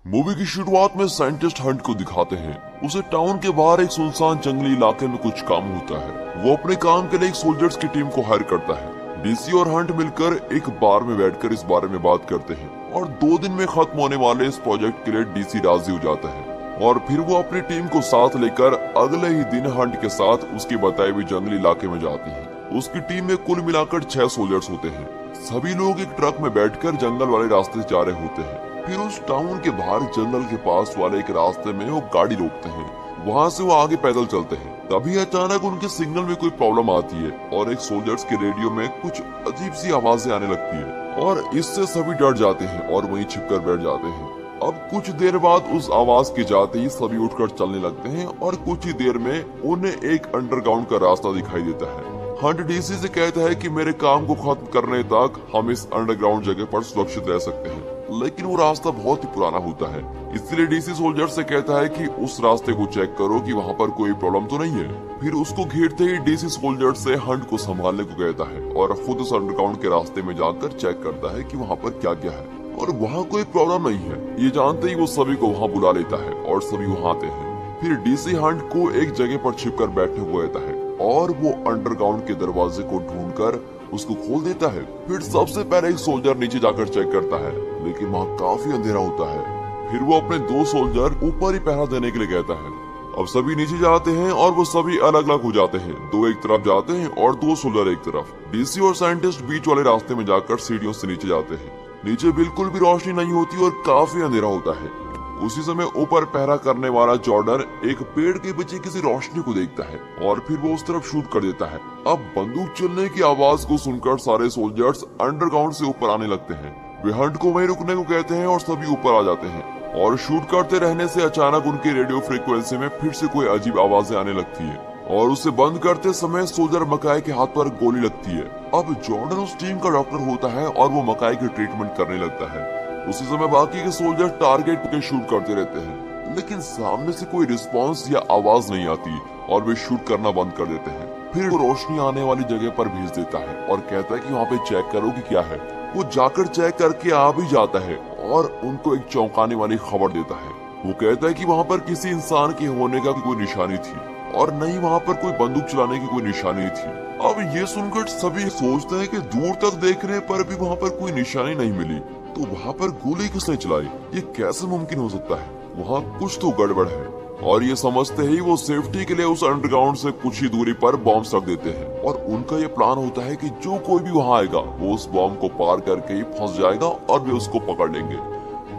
Movie की शुरुआत में साइंटिस्ट हंट को दिखाते हैं। उसे टाउन के बाहर एक सुनसान जंगली इलाके में कुछ काम होता है। वो अपने काम के लिए एक सोल्जर्स की टीम को हायर करता है। डीसी और हंट मिलकर एक बार में बैठकर इस बारे में बात करते हैं और 2 दिन में खत्म होने वाले इस प्रोजेक्ट के लिए डीसी राजी हो जाता है और फिर वो अपनी टीम को साथ लेकर अगले ही दिन हंट के साथ उसके बताए हुए जंगली इलाके में जाती है। उसकी टीम में कुल मिलाकर 6 सोल्जर्स होते हैं। सभी लोग एक ट्रक में बैठकर जंगल वाले रास्ते से जा रहे होते हैं। फिर उस टाउन के बाहर जंगल के पास वाले एक रास्ते में वो गाड़ी रोकते हैं। वहाँ से वो आगे पैदल चलते हैं। तभी अचानक उनके सिग्नल में कोई प्रॉब्लम आती है और एक सोल्जर्स के रेडियो में कुछ अजीब सी आवाजें आने लगती है और इससे सभी डर जाते हैं और वहीं छिपकर बैठ जाते हैं। अब कुछ देर बाद उस आवाज के जाते ही सभी उठकर चलने लगते हैं और कुछ ही देर में उन्हें एक अंडरग्राउंड का रास्ता दिखाई देता है। हंट डीसी से कहता है कि मेरे काम को खत्म करने तक हम इस अंडरग्राउंड जगह पर सुरक्षित रह सकते हैं, लेकिन वो रास्ता बहुत ही पुराना होता है। इसलिए डीसी सोल्जर से कहता है कि उस रास्ते को चेक करो कि वहाँ पर कोई प्रॉब्लम तो नहीं है। फिर उसको घेरते ही डीसी सोल्जर से हंट को संभालने को कहता है और खुद उस अंडरग्राउंड के रास्ते में जाकर चेक करता है कि वहाँ पर क्या क्या है और वहाँ कोई प्रॉब्लम नहीं है। ये जानते ही वो सभी को वहाँ बुला लेता है और सभी वहाँ आते हैं। फिर डीसी हंट को एक जगह पर छिपकर बैठने को कहता है और वो अंडरग्राउंड के दरवाजे को ढूंढकर उसको खोल देता है। फिर सबसे पहले एक सोल्जर नीचे जाकर चेक करता है, लेकिन वहाँ काफी अंधेरा होता है। फिर वो अपने 2 सोल्जर ऊपर ही पहरा देने के लिए कहता है। अब सभी नीचे जाते हैं और वो सभी अलग अलग हो जाते हैं। 2 एक तरफ जाते हैं और 2 सोल्जर एक तरफ। डीसी और साइंटिस्ट बीच वाले रास्ते में जाकर सीढ़ियों से नीचे जाते हैं। नीचे बिल्कुल भी रोशनी नहीं होती और काफी अंधेरा होता है। उसी समय ऊपर पहरा करने वाला जॉर्डन एक पेड़ के पीछे किसी रोशनी को देखता है और फिर वो उस तरफ शूट कर देता है। अब बंदूक चलने की आवाज को सुनकर सारे सोल्जर्स अंडरग्राउंड से ऊपर आने लगते हैं। वे हंट को वहीं रुकने को कहते हैं और सभी ऊपर आ जाते हैं और शूट करते रहने से अचानक उनकी रेडियो फ्रीक्वेंसी में फिर से कोई अजीब आवाजें आने लगती है और उसे बंद करते समय सोल्जर मकाई के हाथ पर गोली लगती है। अब जॉर्डन उस टीम का डॉक्टर होता है और वो मकाई की ट्रीटमेंट करने लगता है। उसी समय बाकी के सोल्जर टारगेट पे शूट करते रहते हैं, लेकिन सामने से कोई रिस्पांस या आवाज नहीं आती और वे शूट करना बंद कर देते हैं। फिर वो रोशनी आने वाली जगह पर भेज देता है और कहता है कि वहाँ पे चेक करो कि क्या है। वो जाकर चेक करके आ भी जाता है और उनको एक चौंकाने वाली खबर देता है। वो कहता है कि वहाँ पर किसी इंसान के होने का कोई निशानी थी और नहीं वहाँ पर कोई बंदूक चलाने की कोई निशानी थी। अब ये सुनकर सभी सोचते हैं कि दूर तक देखने पर भी वहाँ पर कोई निशानी नहीं मिली, तो वहाँ पर गोली किसने चलाई? ये कैसे मुमकिन हो सकता है? वहाँ कुछ तो गड़बड़ है और ये समझते ही वो सेफ्टी के लिए उस अंडरग्राउंड से कुछ ही दूरी पर बॉम्ब रख देते हैं और उनका ये प्लान होता है कि जो कोई भी वहाँ आएगा वो उस बॉम्ब को पार करके ही फंस जाएगा और वे उसको पकड़ लेंगे।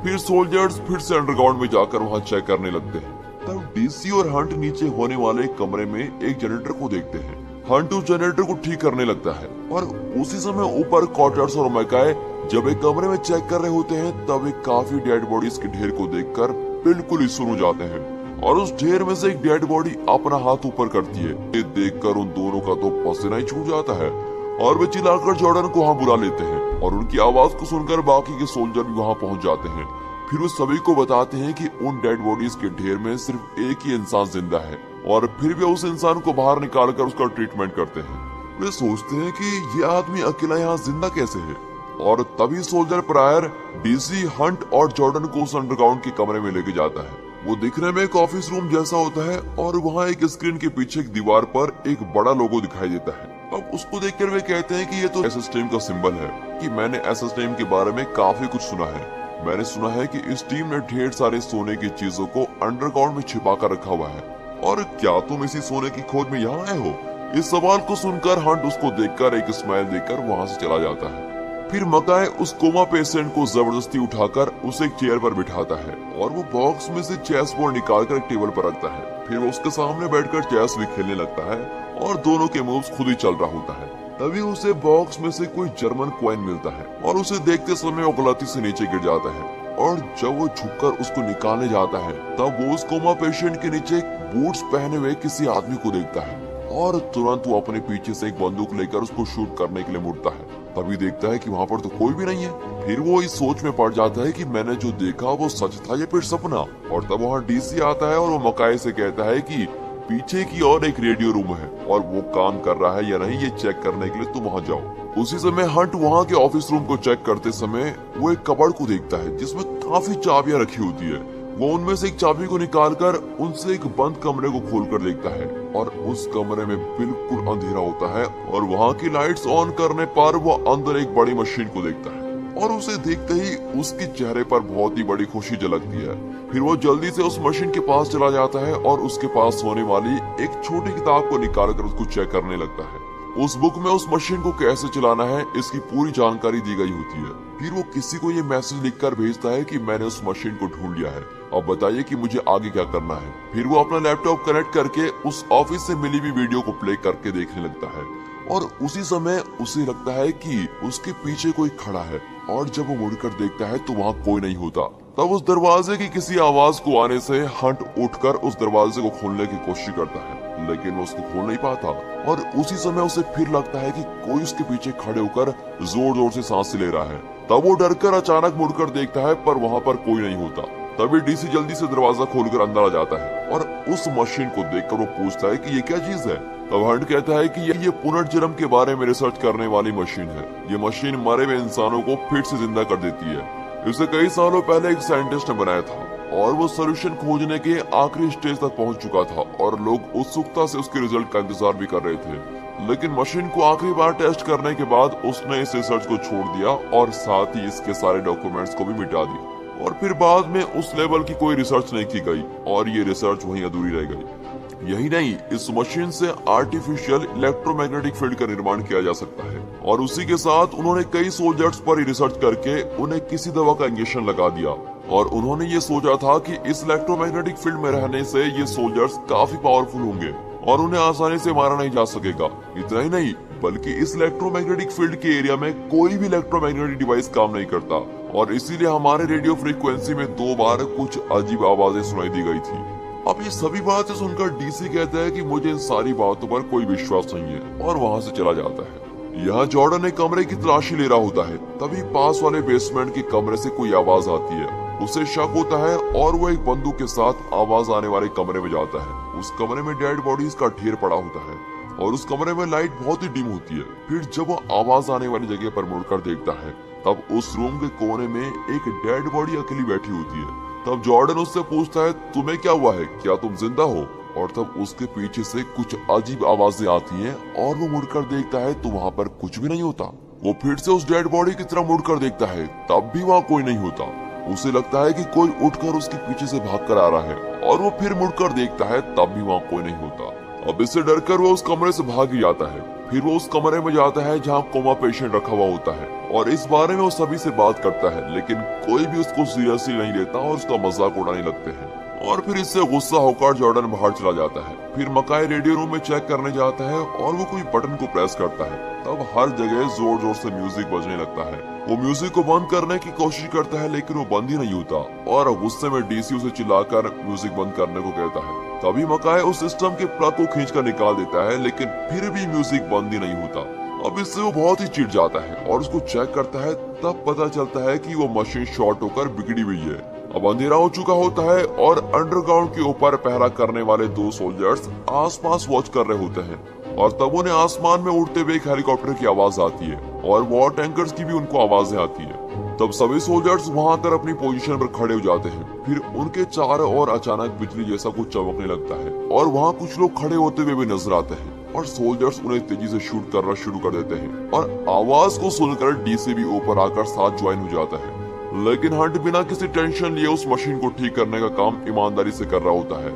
फिर सोल्जर्स फिर से अंडरग्राउंड में जाकर वहाँ चेक करने लगते हैं। तब डीसी और हंट नीचे होने वाले कमरे में एक जनरेटर को देखते हैं। हंट उस जनरेटर को ठीक करने लगता है और उसी समय ऊपर कॉटर्स और मैकाई जब एक कमरे में चेक कर रहे होते हैं तब एक काफी डेड बॉडीज के ढेर को देखकर बिल्कुल ही सुन जाते हैं और उस ढेर में से एक डेड बॉडी अपना हाथ ऊपर करती है। ये देखकर उन दोनों का तो पसीना ही छूट जाता है और वे चिल्लाकर जॉर्डन को वहाँ बुला लेते हैं और उनकी आवाज को सुनकर बाकी के सोल्जर भी वहाँ पहुँच जाते हैं। फिर वो सभी को बताते हैं कि उन डेड बॉडीज के ढेर में सिर्फ एक ही इंसान जिंदा है और फिर भी उस इंसान को बाहर निकालकर उसका ट्रीटमेंट करते हैं। वे सोचते हैं कि ये आदमी अकेला यहाँ जिंदा कैसे है और तभी सोल्जर प्रायर डीसी हंट और जॉर्डन को उस अंडरग्राउंड के कमरे में लेके जाता है। वो दिखने में एक ऑफिस रूम जैसा होता है और वहाँ एक स्क्रीन के पीछे एक दीवार पर एक बड़ा लोगो दिखाई देता है। अब उसको देखकर वे कहते हैं कि ये तो एसएस टीम का सिंबल है कि मैंने एसएस टीम के बारे में काफी कुछ सुना है। मैंने सुना है कि इस टीम ने ढेर सारे सोने की चीजों को अंडरग्राउंड में छिपा कर रखा हुआ है और क्या तुम इसी सोने की खोज में यहाँ आए हो? इस सवाल को सुनकर हंट उसको देखकर एक स्माइल देकर वहाँ से चला जाता है। फिर मकाई उस कोमा पेशेंट को जबरदस्ती उठाकर उसे एक चेयर पर बिठाता है और वो बॉक्स में से चेस बोर्ड निकालकर एक टेबल पर रखता है। फिर वो उसके सामने बैठकर चेस भी खेलने लगता है और दोनों के मूव्स खुद ही चल रहा होता है। तभी उसे बॉक्स में से कोई जर्मन कॉइन मिलता है और उसे देखते समय वो गलती से नीचे गिर जाता है और जब वो झुककर उसको निकालने जाता है तब वो उस कोमा पेशेंट के नीचे बूट्स पहने हुए किसी आदमी को देखता है और तुरंत वो अपने पीछे से एक बंदूक लेकर उसको शूट करने के लिए मुड़ता है। तभी देखता है कि वहाँ पर तो कोई भी नहीं है। फिर वो इस सोच में पड़ जाता है कि मैंने जो देखा वो सच था या फिर सपना। और तब वहाँ डीसी आता है और वो मकाई से कहता है कि पीछे की और एक रेडियो रूम है और वो काम कर रहा है या नहीं ये चेक करने के लिए तुम वहाँ जाओ। उसी समय हंट वहाँ के ऑफिस रूम को चेक करते समय वो एक कबर्ड को देखता है जिसमें काफी चाबियां रखी होती है। वो उनमें से एक चाबी को निकालकर उनसे एक बंद कमरे को खोलकर देखता है और उस कमरे में बिल्कुल अंधेरा होता है और वहाँ की लाइट्स ऑन करने पर वो अंदर एक बड़ी मशीन को देखता है और उसे देखते ही उसके चेहरे पर बहुत ही बड़ी खुशी झलकती है। फिर वो जल्दी से उस मशीन के पास चला जाता है और उसके पास होने वाली एक छोटी किताब को निकालकर उसको चेक करने लगता है। उस बुक में उस मशीन को कैसे चलाना है इसकी पूरी जानकारी दी गई होती है। फिर वो किसी को ये मैसेज लिखकर भेजता है कि मैंने उस मशीन को ढूंढ लिया है, अब बताइए कि मुझे आगे क्या करना है। फिर वो अपना लैपटॉप कनेक्ट करके उस ऑफिस से मिली हुई वीडियो को प्ले करके देखने लगता है और उसी समय उसे लगता है कि उसके पीछे कोई खड़ा है और जब वो मुड़कर देखता है तो वहाँ कोई नहीं होता। तब उस दरवाजे की किसी आवाज को आने से हंट उठकर उस दरवाजे को खोलने की कोशिश करता है, लेकिन वो उसको खोल नहीं पाता और उसी समय उसे फिर लगता है कि कोई उसके पीछे खड़े होकर जोर जोर से सांस ले रहा है। तब वो डरकर अचानक मुड़कर देखता है पर वहाँ पर कोई नहीं होता। तभी डीसी जल्दी से दरवाजा खोलकर अंदर आ जाता है और उस मशीन को देखकर वो पूछता है कि ये क्या चीज है। तब हंट कहता है कि ये पुनर्जन्म के बारे में रिसर्च करने वाली मशीन है। ये मशीन मरे हुए इंसानों को फिर से जिंदा कर देती है। इसे कई सालों पहले एक साइंटिस्ट ने बनाया था और वो सोल्यूशन खोजने के आखिरी स्टेज तक पहुंच चुका था और लोग उत्सुकता से उसके रिजल्ट का इंतजार भी कर रहे थे। लेकिन मशीन को आखिरी बार टेस्ट करने के बाद उसने इस रिसर्च को छोड़ दिया और साथ ही इसके सारे डॉक्यूमेंट्स को भी मिटा दिया और फिर बाद में उस लेवल की कोई रिसर्च नहीं की गई और ये रिसर्च वहीं अधूरी रह गई। यही नहीं, इस मशीन से आर्टिफिशियल इलेक्ट्रोमैग्नेटिक फील्ड का निर्माण किया जा सकता है और उसी के साथ उन्होंने कई सोल्जर्स पर रिसर्च करके उन्हें किसी दवा का इंजेक्शन लगा दिया और उन्होंने ये सोचा था कि इस इलेक्ट्रोमैग्नेटिक फील्ड में रहने से ये सोल्जर्स काफी पावरफुल होंगे और उन्हें आसानी से मारा नहीं जा सकेगा। इतना ही नहीं, बल्कि इस इलेक्ट्रोमैग्नेटिक फील्ड के एरिया में कोई भी इलेक्ट्रोमैग्नेटिक डिवाइस काम नहीं करता और इसीलिए हमारे रेडियो फ्रीक्वेंसी में 2 बार कुछ अजीब आवाजें सुनाई दी गई थी। अब ये सभी बातें सुनकर डीसी कहता है कि मुझे इन सारी बातों पर कोई विश्वास नहीं है और वहाँ से चला जाता है। यहाँ जॉर्डन एक कमरे की तलाशी ले रहा होता है, तभी पास वाले बेसमेंट के कमरे से कोई आवाज आती है। उसे शक होता है और वो एक बंदूक के साथ आवाज आने वाले कमरे में जाता है। उस कमरे में डेड बॉडीज का ढेर पड़ा होता है और उस कमरे में लाइट बहुत ही डिम होती है। फिर जब वो आवाज आने वाली जगह पर मुड़कर देखता है तब उस रूम के कोने में एक डेड बॉडी अकेली बैठी होती है। तब जॉर्डन उससे पूछता है, तुम्हें क्या हुआ है, क्या तुम जिंदा हो? और तब उसके पीछे से कुछ अजीब आवाजें आती हैं और वो मुड़कर देखता है तो वहाँ पर कुछ भी नहीं होता। वो फिर से उस डेड बॉडी की तरफ मुड़कर देखता है, तब भी वहाँ कोई नहीं होता। उसे लगता है कि कोई उठकर उसके पीछे से भागकर आ रहा है और वो फिर मुड़कर देखता है, तब भी वहाँ कोई नहीं होता। अब इससे डरकर वो उस कमरे से भाग ही जाता है। फिर वो उस कमरे में जाता है जहाँ कोमा पेशेंट रखा हुआ होता है और इस बारे में वो सभी से बात करता है, लेकिन कोई भी उसको सीरियसली नहीं लेता और उसका मजाक उड़ाने लगते हैं। और फिर इससे गुस्सा होकर जॉर्डन बाहर चला जाता है। फिर मकाई रेडियो रूम में चेक करने जाता है और वो कोई बटन को प्रेस करता है। तब हर जगह जोर जोर से म्यूजिक बजने लगता है। वो म्यूजिक को बंद करने की कोशिश करता है लेकिन वो बंद ही नहीं होता और गुस्से में डीसी उसे चिल्लाकर म्यूजिक बंद करने को कहता है। तभी मकाई उस सिस्टम के प्लग को खींचकर निकाल देता है, लेकिन फिर भी म्यूजिक बंद ही नहीं होता। अब इससे वो बहुत ही चिढ़ जाता है और उसको चेक करता है। तब पता चलता है कि वो मशीन शॉर्ट होकर बिगड़ी हुई है। अब अंधेरा हो चुका होता है और अंडरग्राउंड के ऊपर पहरा करने वाले 2 सोल्जर्स आसपास वॉच कर रहे होते हैं और तब उन्हें आसमान में उड़ते हुए एक हेलीकॉप्टर की आवाज आती है और वॉर टैंकर्स की भी उनको आवाजें आती है। तब सभी सोल्जर्स वहां आकर अपनी पोजीशन पर खड़े हो जाते हैं। फिर उनके चारों ओर अचानक बिजली जैसा कुछ चमकने लगता है और वहाँ कुछ लोग खड़े होते हुए भी नजर आते हैं और सोल्जर्स उन्हें तेजी से शूट करना शुरू कर देते हैं और आवाज को सुनकर डीसी भी ऊपर आकर साथ ज्वाइन हो जाता है। लेकिन हंट बिना किसी टेंशन लिए उस मशीन को ठीक करने का काम ईमानदारी से कर रहा होता है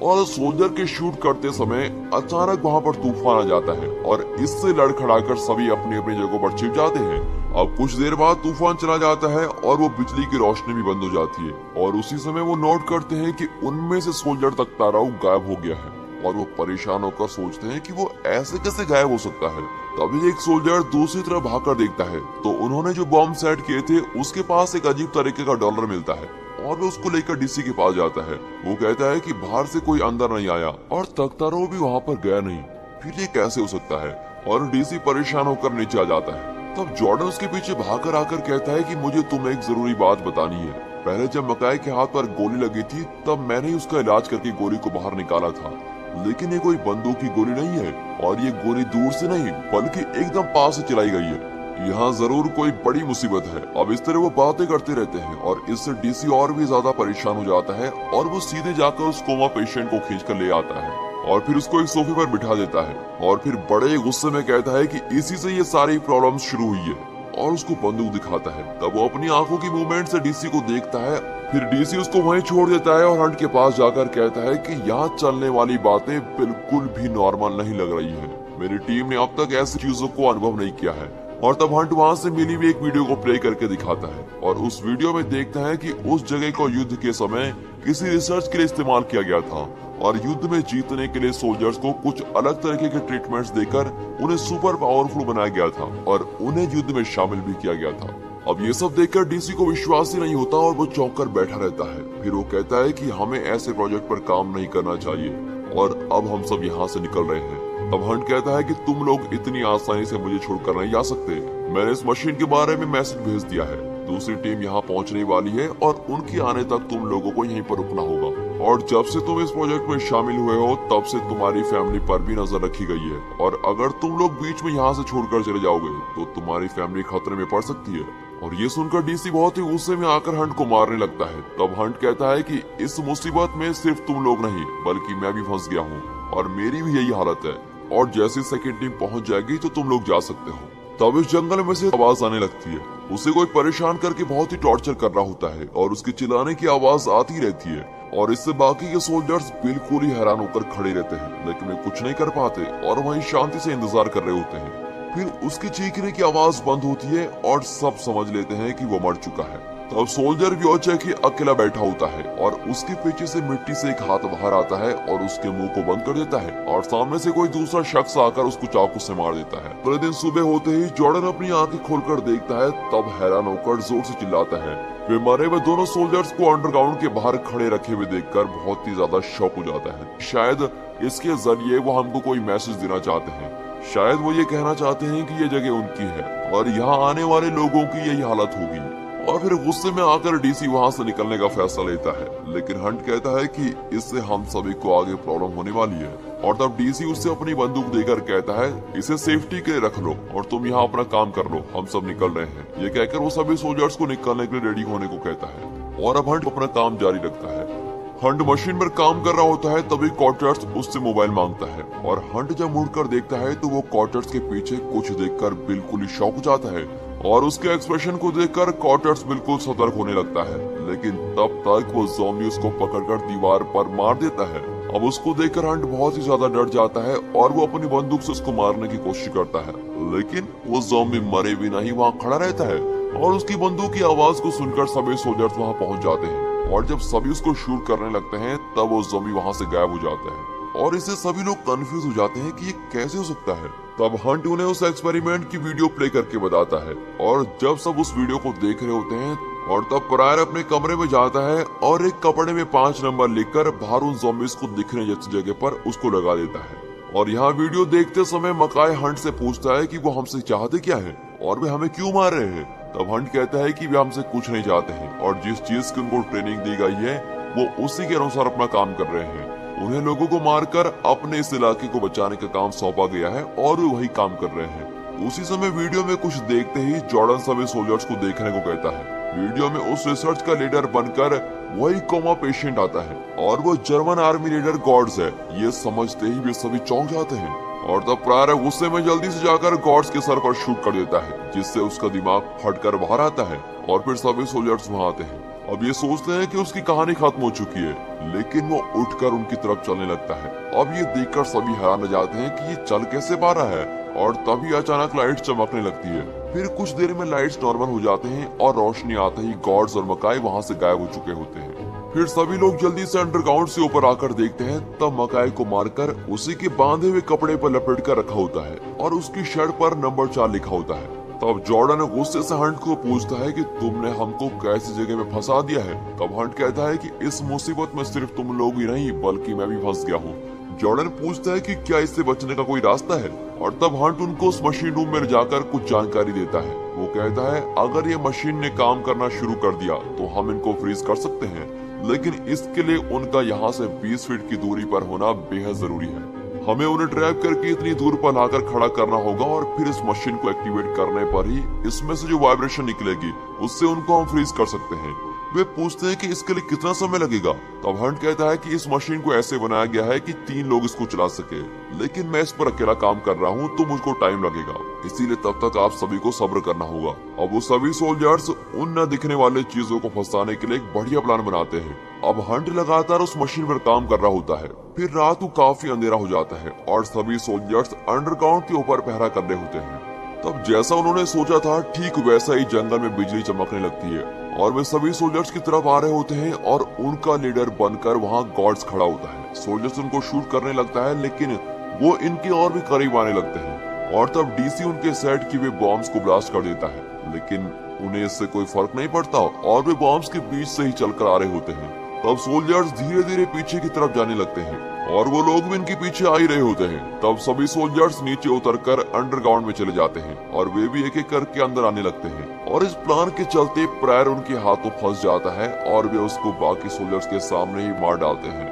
और सोल्जर के शूट करते समय अचानक वहां पर तूफान आ जाता है और इससे लड़खड़ाकर सभी अपनी अपनी जगहों पर छिप जाते हैं। अब कुछ देर बाद तूफान चला जाता है और वो बिजली की रोशनी भी बंद हो जाती है और उसी समय वो नोट करते हैं कि उनमें से सोल्जर तक ताराऊ गायब हो गया है और वो परेशान होकर सोचते हैं कि वो ऐसे कैसे गायब हो सकता है। तभी एक सोल्जर दूसरी तरफ भागकर देखता है तो उन्होंने जो बॉम्ब सेट किए थे उसके पास एक अजीब तरीके का डॉलर मिलता है और वो उसको लेकर डीसी के पास जाता है। वो कहता है कि बाहर से कोई अंदर नहीं आया और तख्तारो भी वहाँ पर गया नहीं, फिर ये कैसे हो सकता है? और डीसी परेशान होकर नीचे आ जाता है। तब जॉर्डन उसके पीछे भागकर आकर कहता है कि मुझे तुम्हें एक जरूरी बात बतानी है। पहले जब मकाई के हाथ पर गोली लगी थी तब मैंने ही उसका इलाज करके गोली को बाहर निकाला था, लेकिन ये कोई बंदूक की गोली नहीं है और ये गोली दूर से नहीं बल्कि एकदम पास से चलाई गई है। यहाँ जरूर कोई बड़ी मुसीबत है। अब इस तरह वो बातें करते रहते हैं और इससे डीसी और भी ज्यादा परेशान हो जाता है और वो सीधे जाकर उस कोमा पेशेंट को खींच कर ले आता है और फिर उसको एक सोफे पर बिठा देता है और फिर बड़े गुस्से में कहता है कि इसी से ये सारी प्रॉब्लम्स शुरू हुई है और उसको बंदूक दिखाता है। तब वो अपनी आंखों की मूवमेंट से डीसी को देखता है। फिर डीसी उसको वहीं छोड़ देता है और हंट के पास जाकर कहता है कि यहाँ चलने वाली बातें बिल्कुल भी नॉर्मल नहीं लग रही है। मेरी टीम ने अब तक ऐसी चीजों को अनुभव नहीं किया है। और तब हंट वहाँ से मिली हुई एक वीडियो को प्ले करके दिखाता है और उस वीडियो में देखता है कि उस जगह को युद्ध के समय किसी रिसर्च के लिए इस्तेमाल किया गया था और युद्ध में जीतने के लिए सोल्जर्स को कुछ अलग तरीके के ट्रीटमेंट्स देकर उन्हें सुपर पावरफुल बनाया गया था और उन्हें युद्ध में शामिल भी किया गया था। अब ये सब देखकर डीसी को विश्वास ही नहीं होता और वो चौंक कर बैठा रहता है। फिर वो कहता है कि हमें ऐसे प्रोजेक्ट पर काम नहीं करना चाहिए और अब हम सब यहाँ से निकल रहे हैं। तब हंट कहता है कि तुम लोग इतनी आसानी से मुझे छोड़कर नहीं जा सकते। मैंने इस मशीन के बारे में मैसेज भेज दिया है। दूसरी टीम यहाँ पहुँचने वाली है और उनके आने तक तुम लोगों को यहीं पर रुकना होगा। और जब से तुम इस प्रोजेक्ट में शामिल हुए हो तब से तुम्हारी फैमिली पर भी नजर रखी गई है और अगर तुम लोग बीच में यहाँ से छोड़कर चले जाओगे तो तुम्हारी फैमिली खतरे में पड़ सकती है। और ये सुनकर डीसी बहुत ही गुस्से में आकर हंट को मारने लगता है। तब हंट कहता है कि इस मुसीबत में सिर्फ तुम लोग नहीं बल्कि मैं भी फंस गया हूँ और मेरी भी यही हालत है और जैसी सेकंड टीम पहुंच जाएगी तो तुम लोग जा सकते हो। तब इस जंगल में से आवाज आने लगती है। उसे कोई परेशान करके बहुत ही टॉर्चर कर रहा होता है और उसकी चिल्लाने की आवाज आती रहती है और इससे बाकी के सोल्जर्स बिल्कुल ही हैरान होकर खड़े रहते हैं लेकिन वे कुछ नहीं कर पाते और वहीं शांति से इंतजार कर रहे होते हैं। फिर उसकी चीखने की आवाज बंद होती है और सब समझ लेते हैं कि वो मर चुका है। तब सोल्जर व्योचेकी अकेला बैठा होता है और उसके पीछे से मिट्टी से एक हाथ बाहर आता है और उसके मुंह को बंद कर देता है और सामने से कोई दूसरा शख्स आकर उसको चाकू से मार देता है। अगले दिन सुबह होते ही जॉर्डन अपनी आंखें खोलकर देखता है तब हैरान होकर जोर से चिल्लाता है। वे मरे हुए दोनों सोल्जर्स को अंडरग्राउंड के बाहर खड़े रखे हुए देखकर बहुत ही ज्यादा शॉक हो जाता है। शायद इसके जरिए वो हमको कोई मैसेज देना चाहते हैं। शायद वो ये कहना चाहते हैं कि ये जगह उनकी है और यहाँ आने वाले लोगों की यही हालत होगी। और फिर गुस्से में आकर डीसी वहाँ से निकलने का फैसला लेता है लेकिन हंट कहता है कि इससे हम सभी को आगे प्रॉब्लम होने वाली है। और तब डीसी उससे अपनी बंदूक देकर कहता है इसे सेफ्टी के लिए रख लो और तुम यहाँ अपना काम कर लो, हम सब निकल रहे हैं। ये कहकर वो सभी सोल्जर्स को निकलने के लिए रेडी होने को कहता है और अब हंट अपना काम जारी रखता है। हंट मशीन पर काम कर रहा होता है तभी कॉर्टर्स उससे मोबाइल मांगता है और हंट जब मुड़कर देखता है तो वो कॉर्टर्स के पीछे कुछ देखकर बिल्कुल ही शॉक हो जाता है और उसके एक्सप्रेशन को देखकर कॉर्टर्स बिल्कुल सतर्क होने लगता है लेकिन तब तक वो ज़ॉम्बी उसको पकड़कर दीवार पर मार देता है। अब उसको देखकर हंट बहुत ही ज्यादा डर जाता है और वो अपनी बंदूक से उसको मारने की कोशिश करता है लेकिन वो ज़ॉम्बी मरे बिना ही वहाँ खड़ा रहता है और उसकी बंदूक की आवाज को सुनकर सभी सोल्जर्स वहाँ पहुँच जाते हैं और जब सभी उसको शूट करने लगते हैं तब वो ज़ॉम्बी वहाँ से गायब हो जाता है और इससे सभी लोग कंफ्यूज हो जाते हैं कि ये कैसे हो सकता है। तब हंट उन्हें उस एक्सपेरिमेंट की वीडियो प्ले करके बताता है और जब सब उस वीडियो को देख रहे होते हैं और तब प्रायर अपने कमरे में जाता है और एक कपड़े में 5 नंबर लिखकर बाहर उन ज़ॉम्बीज़ को दिखने जैसी जगह पर उसको लगा देता है। और यहाँ वीडियो देखते समय मकाई हंट से पूछता है कि वो हमसे चाहते क्या है और वे हमें क्यों मार रहे हैं। तब हंट कहता है कि वे हमसे कुछ नहीं चाहते हैं और जिस चीज की उनको ट्रेनिंग दी गई है वो उसी के अनुसार अपना काम कर रहे हैं। उन्हें लोगों को मारकर अपने इस इलाके को बचाने का काम सौंपा गया है और वे वही काम कर रहे हैं। उसी समय वीडियो में कुछ देखते ही जॉर्डन सभी सोल्जर्स को देखने को कहता है। वीडियो में उस रिसर्च का लीडर बनकर वही कोमा पेशेंट आता है और वो जर्मन आर्मी लीडर गॉड्स है। ये समझते ही वे सभी चौंक जाते हैं और तब प्रायर गुस्से में जल्दी से जाकर गॉड्स के सर पर शूट कर देता है जिससे उसका दिमाग फटकर बाहर आता है और फिर सभी सोल्जर्स वहाँ आते हैं। अब ये सोचते हैं कि उसकी कहानी खत्म हो चुकी है लेकिन वो उठकर उनकी तरफ चलने लगता है। अब ये देखकर सभी हैरान हो जाते हैं कि ये चल कैसे पा रहा है और तभी अचानक लाइट चमकने लगती है। फिर कुछ देर में लाइट्स नॉर्मल हो जाते हैं और रोशनी आते ही गॉड्स और मकाई वहाँ से गायब हो चुके होते हैं। फिर सभी लोग जल्दी से अंडरग्राउंड से ऊपर आकर देखते हैं तब मकाई को मारकर उसी के बांधे हुए कपड़े पर लपेट कर रखा होता है और उसकी शर्ट पर नंबर 4 लिखा होता है। तब जॉर्डन गुस्से से हंट को पूछता है कि तुमने हमको कैसी जगह में फंसा दिया है। तब हंट कहता है कि इस मुसीबत में सिर्फ तुम लोग ही नहीं बल्कि मैं भी फंस गया हूँ। जॉर्डन पूछता है कि क्या इससे बचने का कोई रास्ता है और तब हंट उनको उस मशीन रूम में जाकर कुछ जानकारी देता है। वो कहता है अगर ये मशीन ने काम करना शुरू कर दिया तो हम इनको फ्रीज कर सकते हैं लेकिन इसके लिए उनका यहाँ से 20 फीट की दूरी पर होना बेहद जरूरी है। हमें उन्हें ट्रैप करके इतनी दूर पर लाकर खड़ा करना होगा और फिर इस मशीन को एक्टिवेट करने पर ही इसमें से जो वाइब्रेशन निकलेगी उससे उनको हम फ्रीज कर सकते हैं। वे पूछते हैं कि इसके लिए कितना समय लगेगा। तब हंट कहता है कि इस मशीन को ऐसे बनाया गया है कि 3 लोग इसको चला सके, लेकिन मैं इस पर अकेला काम कर रहा हूँ तो मुझको टाइम लगेगा, इसीलिए तब तक आप सभी को सब्र करना होगा। अब वो सभी सोल्जर्स उन न दिखने वाले चीजों को फंसाने के लिए एक बढ़िया प्लान बनाते हैं। अब हंट लगातार उस मशीन पर काम कर रहा होता है। फिर रात को काफी अंधेरा हो जाता है और सभी सोल्जर्स अंडरग्राउंड के ऊपर पहरा कर रहे होते हैं। तब जैसा उन्होंने सोचा था ठीक वैसा ही जंगल में बिजली चमकने लगती है और वे सभी सोल्जर्स की तरफ आ रहे होते हैं और उनका लीडर बनकर वहां गॉड्स खड़ा होता है। सोल्जर्स उनको शूट करने लगता है, लेकिन वो इनके और भी करीब आने लगते हैं और तब डीसी उनके सेट की वे बॉम्ब्स को ब्लास्ट कर देता है, लेकिन उन्हें इससे कोई फर्क नहीं पड़ता और वे बॉम्ब्स के बीच से ही चलकर आ रहे होते हैं। तब सोल्जर्स धीरे धीरे पीछे की तरफ जाने लगते हैं और वो लोग भी इनके पीछे आ ही रहे होते हैं। तब सभी सोल्जर्स नीचे उतरकर अंडरग्राउंड में चले जाते हैं और वे भी एक एक करके अंदर आने लगते हैं और इस प्लान के चलते प्रायर उनके हाथों फंस जाता है और वे उसको बाकी सोल्जर्स के सामने ही मार डालते हैं।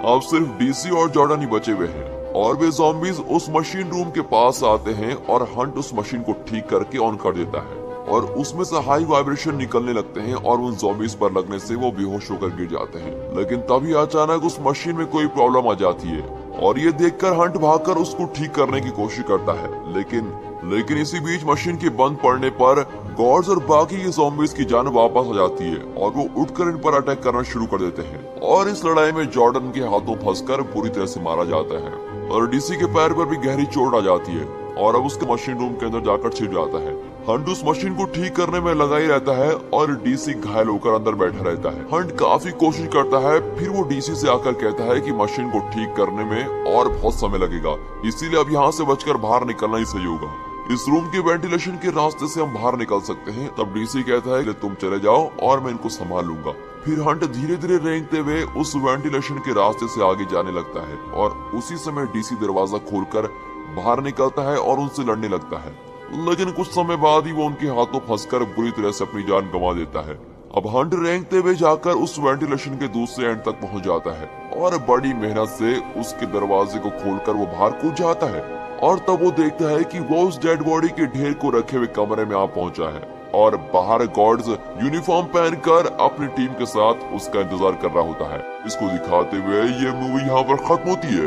अब सिर्फ डीसी और जॉर्डन ही बचे हुए हैं और वे ज़ॉम्बीज उस मशीन रूम के पास आते हैं और हंट उस मशीन को ठीक करके ऑन कर देता है और उसमें से हाई वाइब्रेशन निकलने लगते हैं और उन ज़ॉम्बीज पर लगने से वो बेहोश होकर गिर जाते हैं। लेकिन तभी अचानक उस मशीन में कोई प्रॉब्लम आ जाती है और ये देखकर हंट भागकर उसको ठीक करने की कोशिश करता है, लेकिन इसी बीच मशीन के बंद पड़ने पर गॉड्स और बाकी के ज़ॉम्बीज की जान वापस आ जाती है और वो उठकर इन पर अटैक करना शुरू कर देते हैं और इस लड़ाई में जॉर्डन के हाथों फंसकर बुरी तरह से मारा जाता है और डीसी के पैर पर भी गहरी चोट आ जाती है और अब उसके मशीन रूम के अंदर जाकर छिप जाता है। हंट उस मशीन को ठीक करने में लगा ही रहता है और डीसी घायल होकर अंदर बैठा रहता है। हंट काफी कोशिश करता है, फिर वो डीसी से आकर कहता है कि मशीन को ठीक करने में और बहुत समय लगेगा, इसीलिए अब यहाँ से बचकर बाहर निकलना ही सही होगा। इस रूम के वेंटिलेशन के रास्ते से हम बाहर निकल सकते हैं। तब डीसी कहता है कि तुम चले जाओ और मैं इनको संभाल लूंगा। फिर हंट धीरे धीरे रेंगते हुए उस वेंटिलेशन के रास्ते से आगे जाने लगता है और उसी समय डीसी दरवाजा खोलकर बाहर निकलता है और उनसे लड़ने लगता है, लेकिन कुछ समय बाद ही वो उनके हाथों फंसकर बुरी तरह से अपनी जान गंवा देता है। अब हंट रेंगते हुए जाकर उस वेंटिलेशन के दूसरे एंड तक पहुंच जाता है और बड़ी मेहनत से उसके दरवाजे को खोलकर वो बाहर कूद जाता है और तब वो देखता है कि वो उस डेड बॉडी के ढेर को रखे हुए कमरे में आ पहुंचा है और बाहर गॉड्स यूनिफॉर्म पहनकर अपनी टीम के साथ उसका इंतजार कर रहा होता है। इसको दिखाते हुए ये मूवी यहाँ पर खत्म होती है।